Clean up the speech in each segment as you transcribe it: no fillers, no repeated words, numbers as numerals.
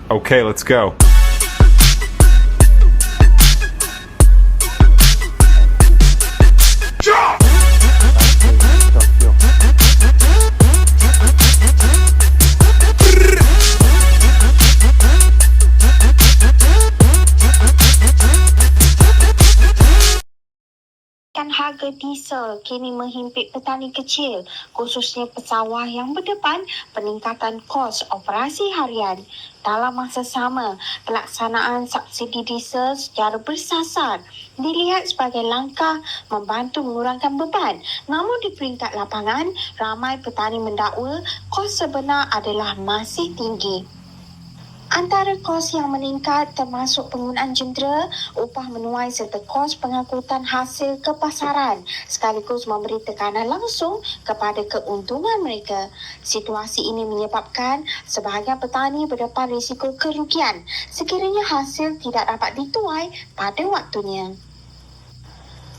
Okay, let's go. Harga diesel kini menghimpit petani kecil, khususnya pesawah yang berdepan peningkatan kos operasi harian. Dalam masa sama, pelaksanaan subsidi diesel secara bersasar dilihat sebagai langkah membantu mengurangkan beban. Namun di peringkat lapangan, ramai petani mendakwa kos sebenar adalah masih tinggi. Antara kos yang meningkat termasuk penggunaan jentera, upah menuai serta kos pengangkutan hasil ke pasaran sekaligus memberi tekanan langsung kepada keuntungan mereka. Situasi ini menyebabkan sebahagian petani berdepan risiko kerugian sekiranya hasil tidak dapat dituai pada waktunya.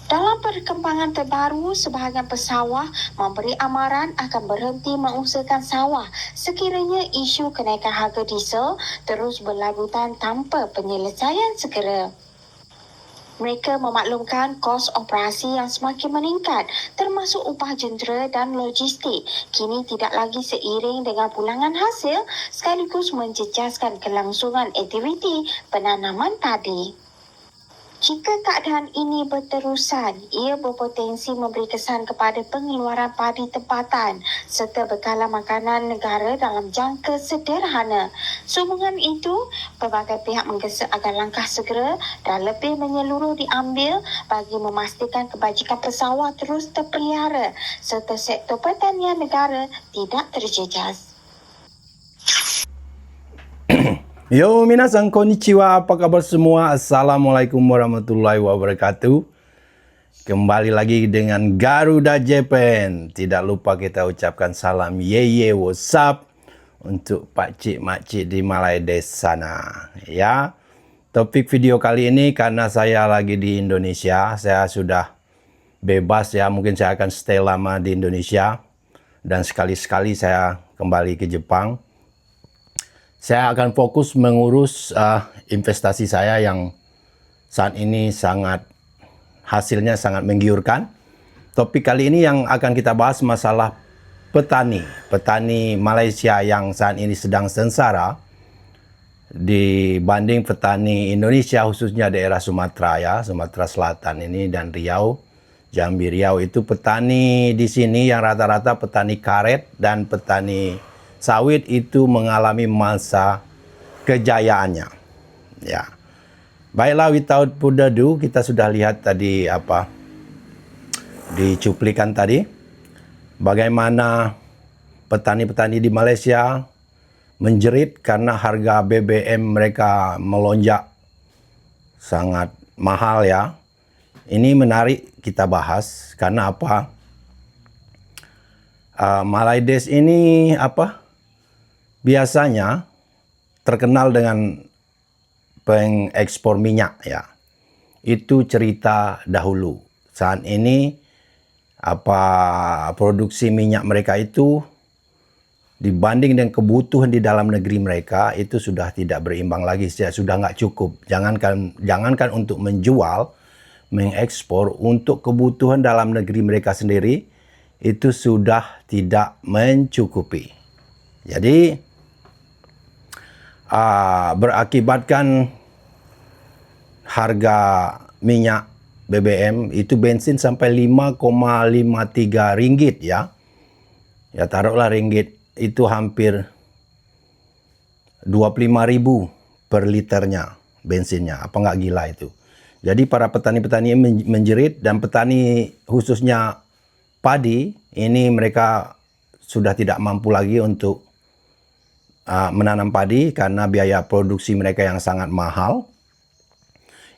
Dalam perkembangan terbaru, sebahagian pesawah memberi amaran akan berhenti mengusahakan sawah sekiranya isu kenaikan harga diesel terus berlabutan tanpa penyelesaian segera. Mereka memaklumkan kos operasi yang semakin meningkat termasuk upah jentera dan logistik kini tidak lagi seiring dengan pulangan hasil sekaligus menjejaskan kelangsungan aktiviti penanaman padi. Jika keadaan ini berterusan, ia berpotensi memberi kesan kepada pengeluaran padi tempatan serta bekalan makanan negara dalam jangka sederhana. Sehubungan itu, pelbagai pihak menggesa agar langkah segera dan lebih menyeluruh diambil bagi memastikan kebajikan pesawah terus terpelihara serta sektor pertanian negara tidak terjejas. Yo minasan konnichiwa, apa kabar semua? Assalamualaikum warahmatullahi wabarakatuh. Kembali lagi dengan Garuda Japan. Tidak lupa kita ucapkan salam ye what's up untuk pakcik makcik di Malaydes sana. Ya, topik video kali ini karena saya lagi di Indonesia, saya sudah bebas ya, mungkin saya akan stay lama di Indonesia dan sekali-sekali saya kembali ke Jepang. Saya akan fokus mengurus investasi saya yang saat ini hasilnya sangat menggiurkan. Topik kali ini yang akan kita bahas masalah petani Malaysia yang saat ini sedang sengsara dibanding petani Indonesia, khususnya daerah Sumatera ya, Sumatera Selatan ini dan Riau, Jambi Riau. Itu petani di sini yang rata-rata petani karet dan petani sawit itu mengalami masa kejayaannya. Ya. Baiklah, without further ado, kita sudah lihat tadi di cuplikan tadi bagaimana petani-petani di Malaysia menjerit karena harga BBM mereka melonjak sangat mahal ya. Ini menarik kita bahas karena apa? Malaydes ini biasanya terkenal dengan pengekspor minyak ya. Itu cerita dahulu. Saat ini produksi minyak mereka itu dibanding dengan kebutuhan di dalam negeri mereka itu sudah tidak berimbang lagi, sudah nggak cukup. Jangankan untuk menjual, mengekspor untuk kebutuhan dalam negeri mereka sendiri itu sudah tidak mencukupi. Jadi berakibatkan harga minyak BBM itu bensin sampai 5,53 ringgit ya. Ya taruhlah ringgit itu hampir 25.000 per liternya bensinnya. Apa nggak gila itu? Jadi para petani-petani menjerit dan petani khususnya padi ini mereka sudah tidak mampu lagi untuk menanam padi karena biaya produksi mereka yang sangat mahal.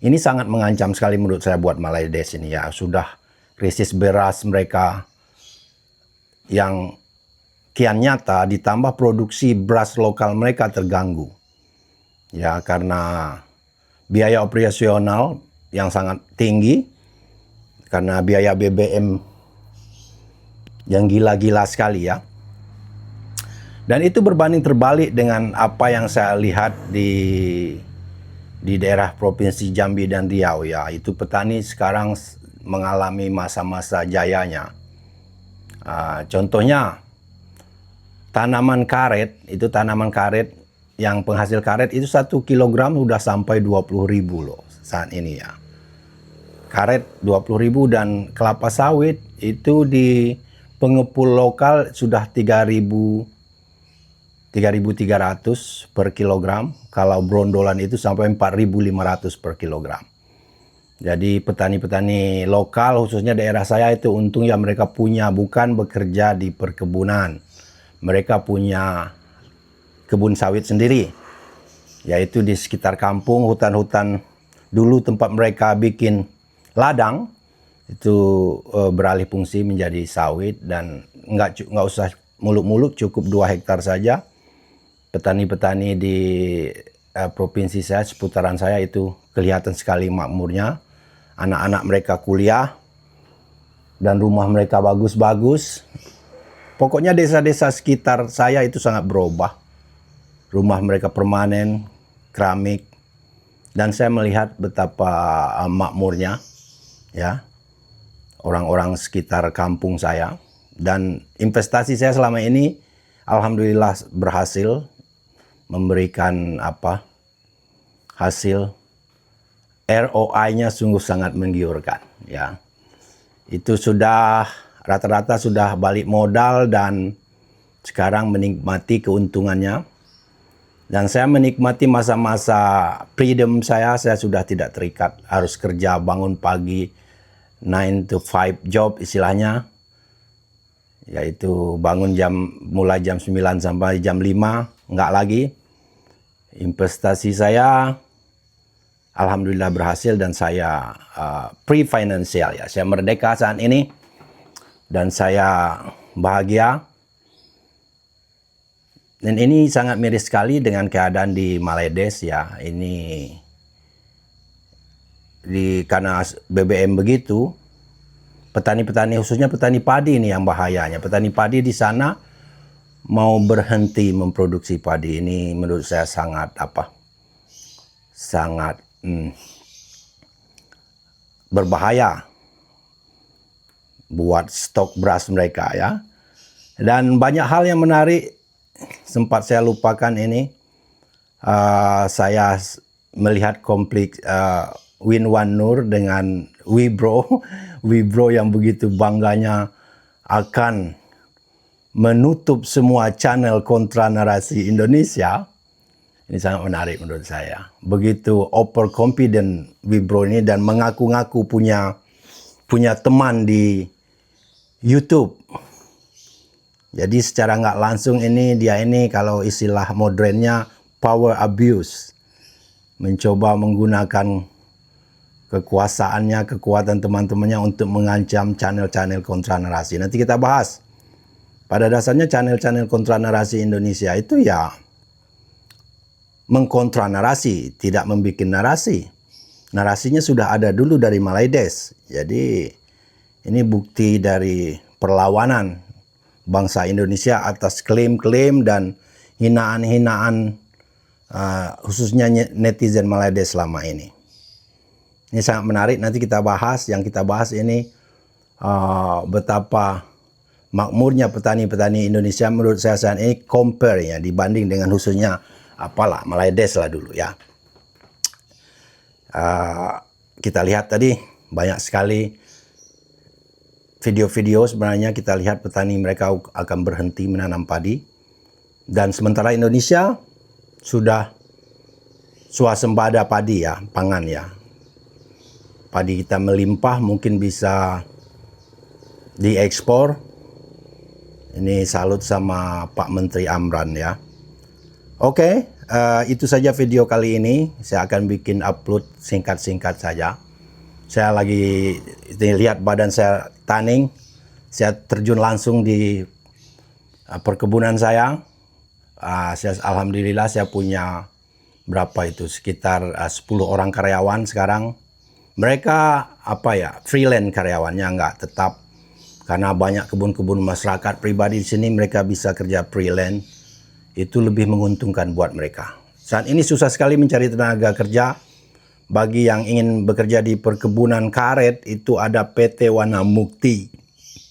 Ini sangat mengancam sekali menurut saya buat Malaydes ini ya. Sudah krisis beras mereka yang kian nyata ditambah produksi beras lokal mereka terganggu. Ya karena biaya operasional yang sangat tinggi karena biaya BBM yang gila-gila sekali ya. Dan itu berbanding terbalik dengan apa yang saya lihat di daerah Provinsi Jambi dan Riau ya. Itu petani sekarang mengalami masa-masa jayanya. Contohnya tanaman karet, itu tanaman karet yang penghasil karet itu 1 kilogram sudah sampai 20.000 loh saat ini ya. Karet 20.000 dan kelapa sawit itu di pengepul lokal sudah 3.300 per kilogram. Kalau brondolan itu sampai 4.500 per kilogram. Jadi petani-petani lokal khususnya daerah saya itu untung ya mereka punya, bukan bekerja di perkebunan. Mereka punya kebun sawit sendiri. Yaitu di sekitar kampung, hutan-hutan dulu tempat mereka bikin ladang itu beralih fungsi menjadi sawit dan nggak usah muluk-muluk, cukup 2 hektar saja. Petani-petani di provinsi saya, seputaran saya itu kelihatan sekali makmurnya. Anak-anak mereka kuliah dan rumah mereka bagus-bagus. Pokoknya desa-desa sekitar saya itu sangat berubah. Rumah mereka permanen, keramik, dan saya melihat betapa makmurnya ya orang-orang sekitar kampung saya. Dan investasi saya selama ini alhamdulillah berhasil memberikan hasil. ROI-nya sungguh sangat menggiurkan ya. Itu sudah rata-rata sudah balik modal dan sekarang menikmati keuntungannya. Dan saya menikmati masa-masa freedom saya sudah tidak terikat harus kerja bangun pagi 9 to 5 job istilahnya. Yaitu bangun mulai jam 9 sampai jam 5, enggak lagi. Investasi saya alhamdulillah berhasil dan saya free financial ya. Saya merdeka saat ini dan saya bahagia. Dan ini sangat miris sekali dengan keadaan di Maledes ya. Ini karena BBM begitu, petani-petani khususnya petani padi ini yang bahayanya. Petani padi di sana mau berhenti memproduksi padi. Ini menurut saya sangat berbahaya buat stok beras mereka ya. Dan banyak hal yang menarik sempat saya lupakan ini. Saya melihat konflik Win1 Nur dengan Wibro. Wibro yang begitu bangganya akan menutup semua channel kontra narasi Indonesia. Ini sangat menarik menurut saya. Begitu overconfident Wibro ini dan mengaku-ngaku punya teman di YouTube. Jadi secara nggak langsung dia ini kalau istilah modernnya power abuse. Mencoba menggunakan kekuasaannya, kekuatan teman-temannya untuk mengancam channel-channel kontra narasi. Nanti kita bahas. Pada dasarnya channel-channel kontra narasi Indonesia itu ya mengkontra narasi, tidak membuat narasi. Narasinya sudah ada dulu dari Maledes. Jadi ini bukti dari perlawanan bangsa Indonesia atas klaim-klaim dan hinaan-hinaan khususnya netizen Maledes selama ini. Ini sangat menarik, nanti kita bahas. Yang kita bahas ini betapa makmurnya petani-petani Indonesia menurut saya saat ini compare ya dibanding dengan khususnya Maledes lah dulu ya. Kita lihat tadi banyak sekali video-video sebenarnya kita lihat petani mereka akan berhenti menanam padi. Dan sementara Indonesia sudah swasembada padi ya, pangan ya. Padi kita melimpah mungkin bisa diekspor. Ini salut sama Pak Menteri Amran ya. Oke, itu saja video kali ini. Saya akan bikin upload singkat-singkat saja. Saya lagi lihat badan saya tanning. Saya terjun langsung di perkebunan saya. Alhamdulillah saya punya berapa itu sekitar 10 orang karyawan sekarang. Mereka freelance karyawannya, nggak tetap. Karena banyak kebun-kebun masyarakat pribadi di sini mereka bisa kerja freelance. itu lebih menguntungkan buat mereka. Saat ini susah sekali mencari tenaga kerja. Bagi yang ingin bekerja di perkebunan karet, itu ada PT Wana Mukti.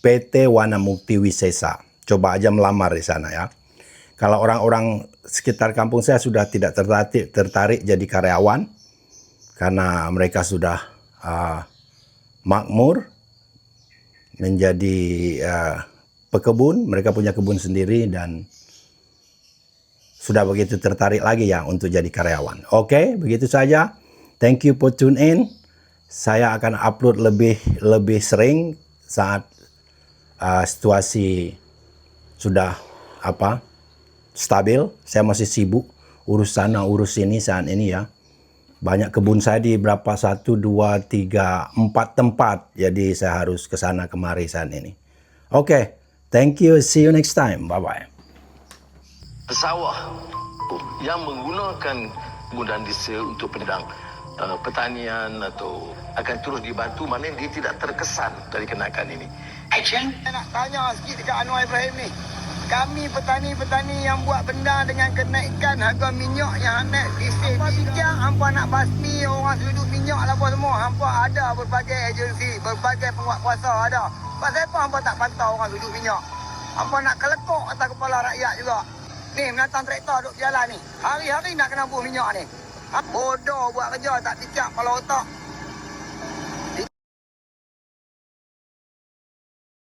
PT Wana Mukti Wisesa. Coba aja melamar di sana ya. Kalau orang-orang sekitar kampung saya sudah tidak tertarik jadi karyawan, karena mereka sudah makmur menjadi pekebun, mereka punya kebun sendiri dan sudah begitu tertarik lagi ya untuk jadi karyawan. Oke, begitu saja. Thank you for tune in. Saya akan upload lebih sering saat situasi sudah stabil. Saya masih sibuk urus sana urus sini saat ini ya. Banyak kebun saya di 1, 2, 3, 4 tempat. Jadi saya harus ke sana kemari saat ini. Oke, thank you. See you next time. Bye-bye. Pesawah yang menggunakan kemudahan diesel untuk penedang pertanian atau akan terus dibantu, maknanya dia tidak terkesan dari kenaikan ini. Action. Saya nak tanya sikit dekat Anwar Ibrahim ni. Kami petani-petani yang buat benda dengan kenaikan harga minyak yang naik diesel. Hampa fikir hampa nak basmi orang sudut minyak lah apa semua. Hampa ada berbagai agensi, berbagai penguatkuasa ada. Pasal apa hampa tak pantau orang sudut minyak? Hampa nak kelekok atas kepala rakyat juga. Ni menatang traktor duduk jalan ni. Hari-hari nak kena buh minyak ni. Bodoh buat kerja tak fikir kepala otak.